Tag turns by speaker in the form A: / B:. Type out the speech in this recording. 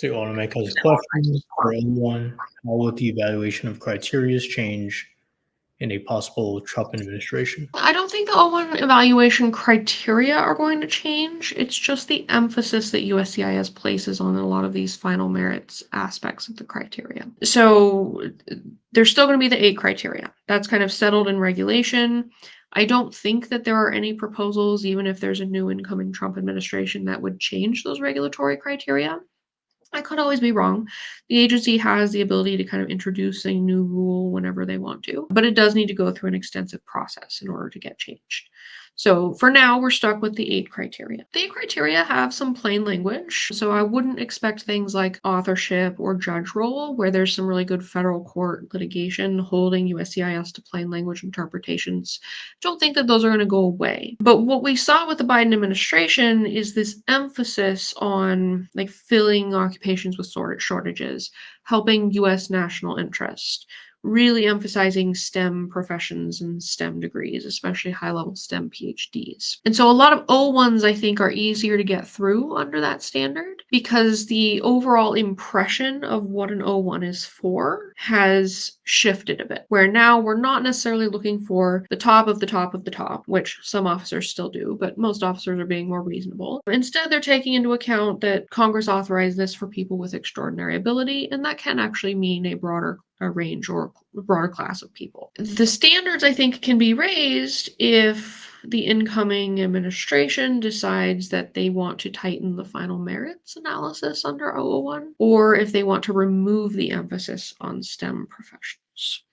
A: The automatic has a question for O-1. How will the evaluation of criteria change in a possible Trump administration?
B: I don't think the O-1 evaluation criteria are going to change. It's just the emphasis that USCIS places on a lot of these final merits aspects of the criteria. So there's still going to be the 8 criteria. That's kind of settled in regulation. I don't think that there are any proposals, even if there's a new incoming Trump administration, that would change those regulatory criteria. I could always be wrong. The agency has the ability to kind of introduce a new rule whenever they want to, but it does need to go through an extensive process in order to get changed. So for now, we're stuck with the 8 criteria. The 8 criteria have some plain language, so I wouldn't expect things like authorship or judge role, where there's some really good federal court litigation holding USCIS to plain language interpretations. Don't think that those are going to go away. But what we saw with the Biden administration is this emphasis on like filling occupations with shortages, helping US national interest, really emphasizing STEM professions and STEM degrees, especially high-level STEM PhDs. And so a lot of O1s, I think, are easier to get through under that standard because the overall impression of what an O1 is for has shifted a bit, where now we're not necessarily looking for the top of the top of the top, which some officers still do, but most officers are being more reasonable. Instead, they're taking into account that Congress authorized this for people with extraordinary ability, and that can actually mean a broader range or a broader class of people. The standards, I think, can be raised if the incoming administration decides that they want to tighten the final merits analysis under O-1, or if they want to remove the emphasis on STEM professions.